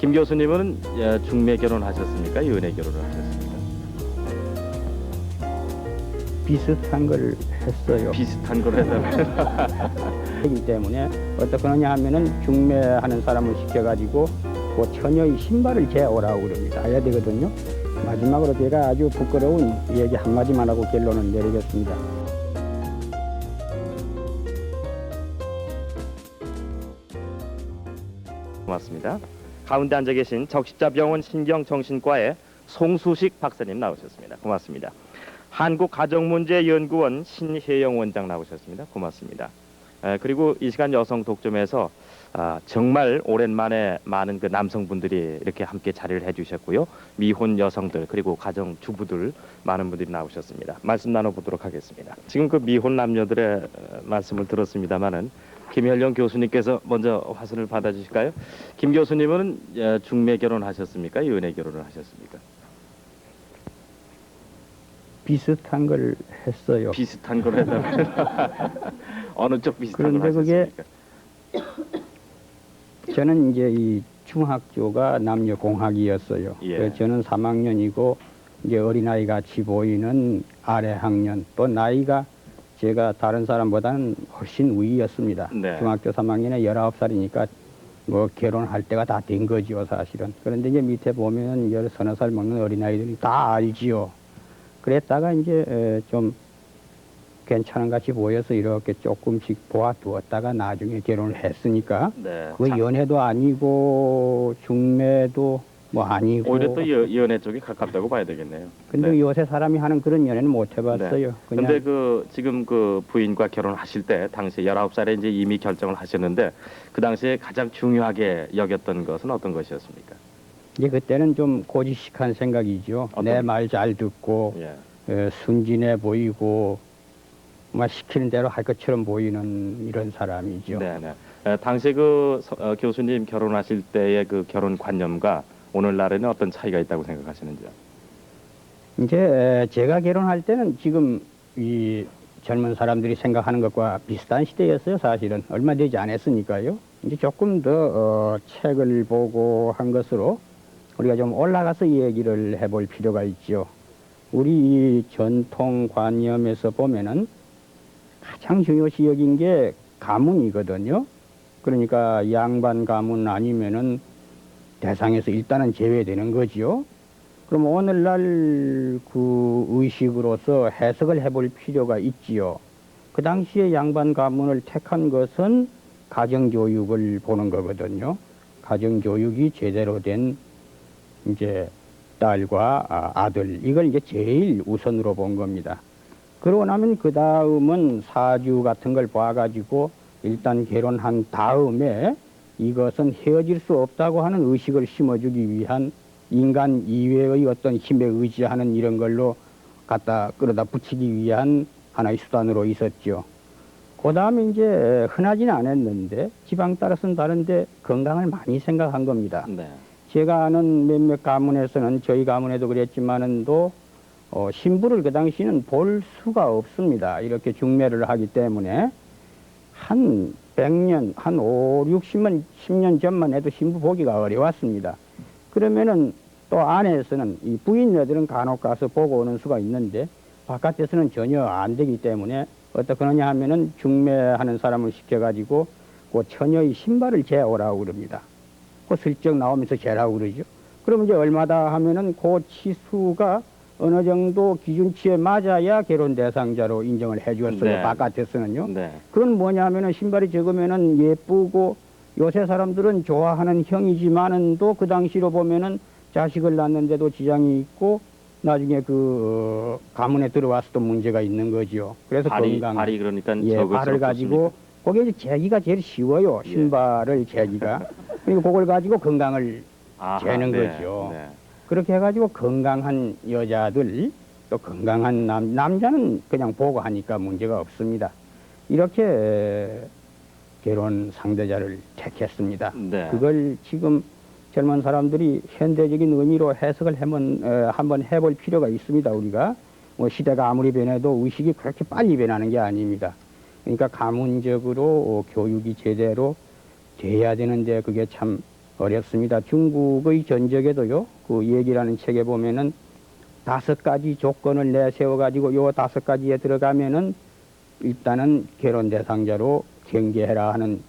김 교수님은 중매 결혼하셨습니까? 연애 결혼을 하셨습니까? 비슷한 걸 했어요. 비슷한 걸 해달라고. 그렇기 때문에 어떻게 하냐 하면은 중매하는 사람을 시켜가지고 그 처녀의 신발을 재오라고 그럽니다. 해야 되거든요. 마지막으로 제가 아주 부끄러운 얘기 한마디만 하고 결론을 내리겠습니다. 고맙습니다. 가운데 앉아 계신 적십자병원 신경정신과의 송수식 박사님 나오셨습니다. 고맙습니다. 한국가정문제연구원 신혜영 원장 나오셨습니다. 고맙습니다. 그리고 이 시간 여성 독점에서 정말 오랜만에 많은 그 남성분들이 이렇게 함께 자리를 해주셨고요. 미혼 여성들 그리고 가정 주부들 많은 분들이 나오셨습니다. 말씀 나눠보도록 하겠습니다. 지금 그 미혼 남녀들의 말씀을 들었습니다마는 김현령 교수님께서 먼저 화선을 받아주실까요? 김 교수님은 중매 결혼하셨습니까? 연애 결혼을 하셨습니까? 비슷한 걸 했어요. 비슷한 걸 해달라고. 어느 쪽 비슷한 걸 그런데 하셨습니까? 저는 이제 이 중학교가 남녀 공학이었어요. 예. 그래서 저는 3학년이고 이제 어린아이 같이 보이는 아래 학년 또 나이가 제가 다른 사람보다는 훨씬 위였습니다. 네. 중학교 3학년에 19살이니까 뭐 결혼할 때가 다 된 거지요, 사실은. 그런데 이제 밑에 보면 10살 먹는 어린아이들이 다 알지요. 그랬다가 이제 좀 괜찮은 같이 보여서 이렇게 조금씩 보아두었다가 나중에 결혼을 했으니까 네. 그 연애도 아니고 중매도 뭐 아니고 오히려 또 연애 쪽이 가깝다고 봐야 되겠네요. 근데 네. 요새 사람이 하는 그런 연애는 못 해봤어요. 네. 그냥 근데 그 지금 그 부인과 결혼하실 때 당시 19살에 이제 이미 결정을 하셨는데 그 당시에 가장 중요하게 여겼던 것은 어떤 것이었습니까? 이제 그때는 좀 고지식한 생각이죠. 내 말 잘 듣고 예. 순진해 보이고 막 시키는 대로 할 것처럼 보이는 이런 사람이죠. 네네. 당시 그 교수님 결혼하실 때의 그 결혼 관념과 오늘날에는 어떤 차이가 있다고 생각하시는지요? 이제 제가 결혼할 때는 지금 이 젊은 사람들이 생각하는 것과 비슷한 시대였어요. 사실은 얼마 되지 않았으니까요. 이제 조금 더 책을 보고 한 것으로 우리가 좀 올라가서 얘기를 해볼 필요가 있죠. 우리 이 전통관념에서 보면은 가장 중요시 여긴 게 가문이거든요. 그러니까 양반 가문 아니면은 대상에서 일단은 제외되는 거지요. 그럼 오늘날 그 의식으로서 해석을 해볼 필요가 있지요. 그 당시에 양반 가문을 택한 것은 가정교육을 보는 거거든요. 가정교육이 제대로 된 이제 딸과 아들, 이걸 이제 제일 우선으로 본 겁니다. 그러고 나면 그 다음은 사주 같은 걸 봐가지고 일단 결혼한 다음에 이것은 헤어질 수 없다고 하는 의식을 심어주기 위한 인간 이외의 어떤 힘에 의지하는 이런 걸로 갖다 끌어다 붙이기 위한 하나의 수단으로 있었죠. 그 다음에 이제 흔하지는 않았는데 지방 따라서는 다른데 건강을 많이 생각한 겁니다. 네. 제가 아는 몇몇 가문에서는 저희 가문에도 그랬지만은 또 신부를 그 당시는 볼 수가 없습니다. 이렇게 중매를 하기 때문에 한 100년, 한 5, 60년, 10년 전만 해도 신부 보기가 어려웠습니다. 그러면은 또 안에서는 이 부인네들은 간혹 가서 보고 오는 수가 있는데 바깥에서는 전혀 안 되기 때문에 어떻게 하냐 하면은 중매하는 사람을 시켜가지고 그 처녀의 신발을 재오라고 그럽니다. 그 슬쩍 나오면서 재라고 그러죠. 그러면 이제 얼마다 하면은 그 치수가 어느 정도 기준치에 맞아야 결혼 대상자로 인정을 해주었어요. 네. 바깥에서는요. 네. 그건 뭐냐면은 신발이 적으면은 예쁘고 요새 사람들은 좋아하는 형이지만은 또 그 당시로 보면은 자식을 낳는데도 지장이 있고 나중에 그 가문에 들어와서도 문제가 있는 거죠. 그래서 발이 건강 그러니까 발을 가지고 거기에 이제 재기가 제일 쉬워요. 신발을 재기가. 그리고 그걸 가지고 건강을 재는 거죠. 네. 그렇게 해가지고 건강한 여자들 또 건강한 남자는 그냥 보고 하니까 문제가 없습니다. 이렇게 결혼 상대자를 택했습니다. 네. 그걸 지금 젊은 사람들이 현대적인 의미로 해석을 한번 해볼 필요가 있습니다. 우리가 뭐 시대가 아무리 변해도 의식이 그렇게 빨리 변하는 게 아닙니다. 그러니까 가문적으로 교육이 제대로 돼야 되는데 그게 참 어렵습니다. 중국의 전적에도요, 그 얘기라는 책에 보면은 5가지 조건을 내세워가지고 요 5가지에 들어가면은 일단은 결혼 대상자로 경계해라 하는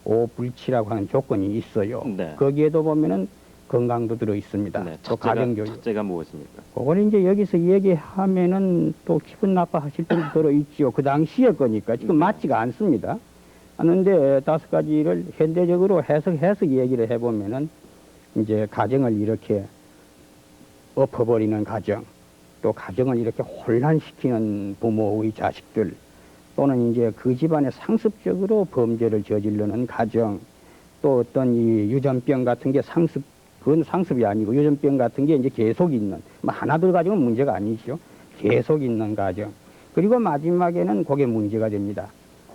오불치라고 하는 조건이 있어요. 네. 거기에도 보면은 건강도 들어 있습니다. 네, 또 가정교육. 첫째가 무엇입니까? 그걸 이제 여기서 얘기하면은 또 기분 나빠하실 분도 들어 있지요. 그 당시의 거니까 지금 네. 맞지가 않습니다. 하는데 5가지를 현대적으로 해석해서 얘기를 해보면은 이제 가정을 이렇게 엎어버리는 가정, 또 가정을 이렇게 혼란시키는 부모의 자식들, 또는 이제 그 집안에 상습적으로 범죄를 저지르는 가정, 또 어떤 이 유전병 같은 게 그건 상습이 아니고 유전병 같은 게 이제 계속 있는, 뭐 하나둘 가정은 문제가 아니죠. 계속 있는 가정. 그리고 마지막에는 그게 문제가 됩니다.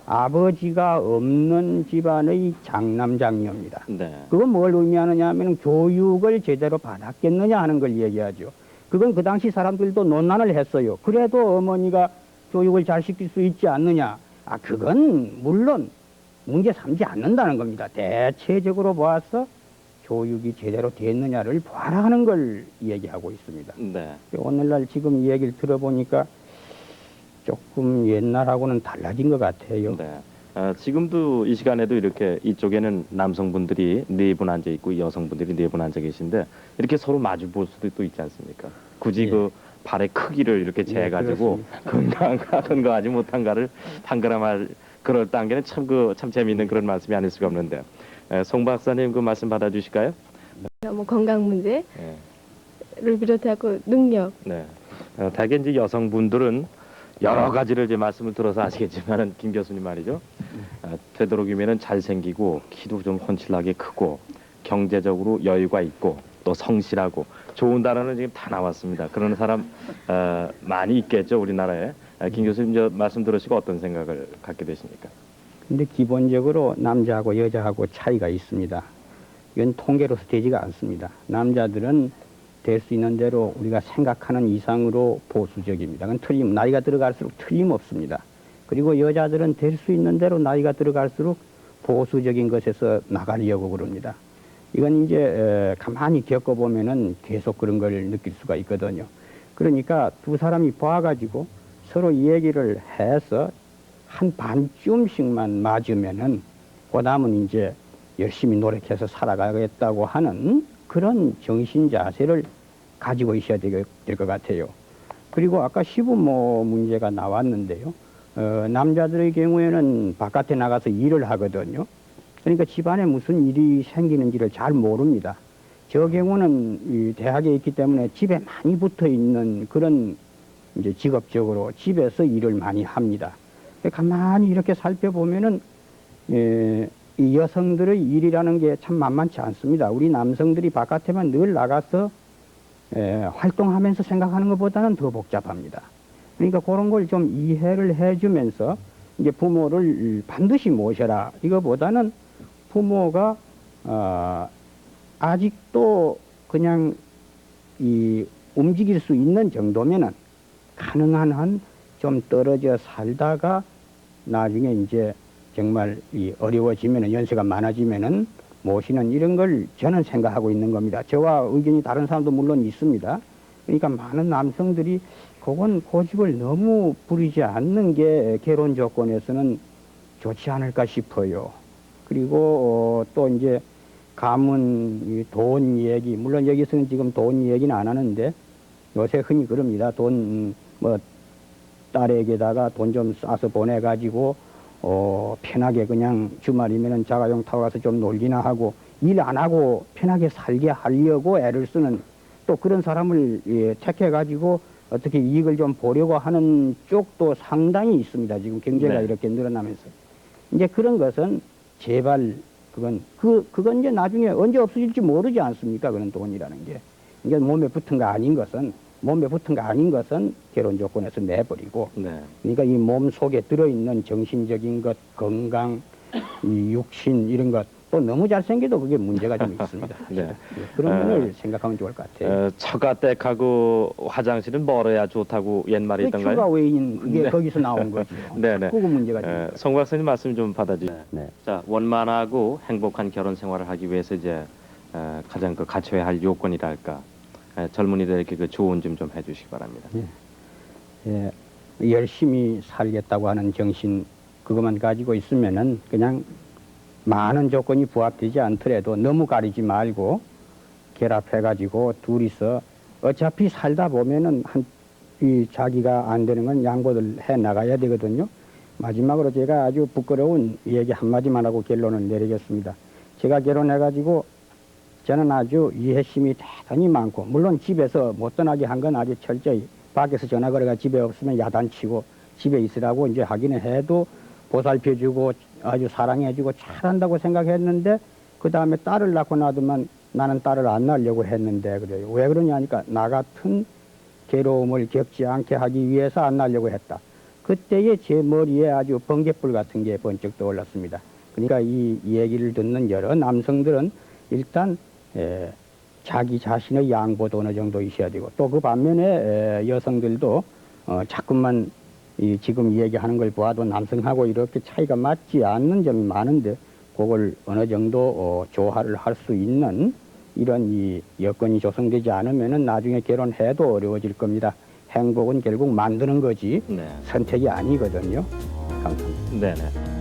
아버지가 없는 집안의 장남장녀입니다. 네. 그건 뭘 의미하느냐 하면 교육을 제대로 받았겠느냐 하는 걸 얘기하죠. 그건 그 당시 사람들도 논란을 했어요. 그래도 어머니가 교육을 잘 시킬 수 있지 않느냐. 그건 물론 문제 삼지 않는다는 겁니다. 대체적으로 보아서 교육이 제대로 됐느냐를 봐라 하는 걸 얘기하고 있습니다. 네. 오늘날 지금 이 얘기를 들어보니까 조금 옛날하고는 달라진 것 같아요. 네. 지금도 이 시간에도 이렇게 이쪽에는 남성분들이 4분 앉아 있고 여성분들이 4분 앉아 계신데 이렇게 서로 마주 볼 수도 또 있지 않습니까? 굳이 예. 그 발의 크기를 이렇게 재가지고 건강한가 건강하지 못한가를 판가름할 그럴 단계는 참 재미있는 그런 말씀이 아닐 수가 없는데 송 박사님 그 말씀 받아주실까요? 뭐 건강 문제를 네. 비롯하고 능력. 네. 대개 이제 여성분들은 여러 가지를 이제 말씀을 들어서 아시겠지만은 김 교수님 말이죠. 되도록이면은 잘생기고 키도 좀 훤칠하게 크고 경제적으로 여유가 있고 또 성실하고 좋은 단어는 지금 다 나왔습니다. 그런 사람 많이 있겠죠 우리나라에. 김 교수님 저 말씀 들으시고 어떤 생각을 갖게 되십니까? 근데 기본적으로 남자하고 여자하고 차이가 있습니다. 이건 통계로서 되지가 않습니다. 남자들은 될 수 있는 대로 우리가 생각하는 이상으로 보수적입니다. 그건 나이가 들어갈수록 틀림없습니다. 그리고 여자들은 될 수 있는 대로 나이가 들어갈수록 보수적인 것에서 나가려고 그럽니다. 이건 이제 가만히 겪어보면은 계속 그런 걸 느낄 수가 있거든요. 그러니까 두 사람이 봐가지고 서로 이 얘기를 해서 한 반쯤씩만 맞으면은 그 다음은 이제 열심히 노력해서 살아가겠다고 하는 그런 정신 자세를 가지고 있어야 될 것 같아요. 그리고 아까 시부모 문제가 나왔는데요. 남자들의 경우에는 바깥에 나가서 일을 하거든요. 그러니까 집안에 무슨 일이 생기는지를 잘 모릅니다. 저 경우는 이 대학에 있기 때문에 집에 많이 붙어 있는 그런 이제 직업적으로 집에서 일을 많이 합니다. 가만히 이렇게 살펴보면은 이 여성들의 일이라는 게 참 만만치 않습니다. 우리 남성들이 바깥에만 늘 나가서 활동하면서 생각하는 것보다는 더 복잡합니다. 그러니까 그런 걸 좀 이해를 해주면서 이제 부모를 반드시 모셔라. 이거보다는 부모가 아직도 그냥 이 움직일 수 있는 정도면은 가능한 한 좀 떨어져 살다가 나중에 이제 정말 이 어려워지면은 연세가 많아지면은 모시는 이런 걸 저는 생각하고 있는 겁니다. 저와 의견이 다른 사람도 물론 있습니다. 그러니까 많은 남성들이 그건 고집을 너무 부리지 않는 게 결혼 조건에서는 좋지 않을까 싶어요. 그리고 또 이제 가문 돈 얘기, 물론 여기서는 지금 돈 얘기는 안 하는데 요새 흔히 그럽니다. 돈 뭐 딸에게다가 돈 좀 싸서 보내가지고 편하게 그냥 주말이면은 자가용 타고 가서 좀 놀기나 하고 일 안 하고 편하게 살게 하려고 애를 쓰는 또 그런 사람을 택해가지고 어떻게 이익을 좀 보려고 하는 쪽도 상당히 있습니다. 지금 경제가 네. 이렇게 늘어나면서. 이제 그런 것은 제발 그건 이제 나중에 언제 없어질지 모르지 않습니까? 그런 돈이라는 게. 이게 몸에 붙은 거 아닌 것은 결혼 조건에서 내버리고 네. 그러니까 이 몸 속에 들어있는 정신적인 것, 건강, 이 육신 이런 것 또 너무 잘생겨도 그게 문제가 좀 있습니다. 네. 그런 면을 생각하면 좋을 것 같아요. 처가댁하고 화장실은 멀어야 좋다고 옛말에 그 있던가요? 추가 외인 그게 네. 거기서 나온 거죠. 네네. 그거 문제가 좀 있어요. 송 박사님 말씀 좀 받아주세요. 네. 자, 원만하고 행복한 결혼 생활을 하기 위해서 이제 가장 그 갖춰야 할 요건이랄까 젊은이들에게 그 조언 좀 해주시기 바랍니다. 예, 열심히 살겠다고 하는 정신 그것만 가지고 있으면은 그냥 많은 조건이 부합되지 않더라도 너무 가리지 말고 결합해가지고 둘이서 어차피 살다 보면은 이 자기가 안 되는 건 양보를 해 나가야 되거든요. 마지막으로 제가 아주 부끄러운 얘기 한마디만 하고 결론을 내리겠습니다. 제가 결혼해가지고 저는 아주 이해심이 대단히 많고, 물론 집에서 못 떠나게 한 건 아주 철저히 밖에서 전화 걸어가 집에 없으면 야단치고 집에 있으라고 이제 하기는 해도 보살펴주고 아주 사랑해주고 잘한다고 생각했는데, 그 다음에 딸을 낳고 나더만 나는 딸을 안 낳으려고 했는데 그래요. 왜 그러냐니까 나 같은 괴로움을 겪지 않게 하기 위해서 안 낳으려고 했다. 그때에 제 머리에 아주 번갯불 같은 게 번쩍 떠올랐습니다. 그러니까 이 얘기를 듣는 여러 남성들은 일단 자기 자신의 양보도 어느 정도 있어야 되고, 또 그 반면에 여성들도 자꾸만 지금 얘기하는 걸 보아도 남성하고 이렇게 차이가 맞지 않는 점이 많은데, 그걸 어느 정도 조화를 할 수 있는 이런 이 여건이 조성되지 않으면은 나중에 결혼해도 어려워질 겁니다. 행복은 결국 만드는 거지 네. 선택이 아니거든요. 감사합니다. 네네.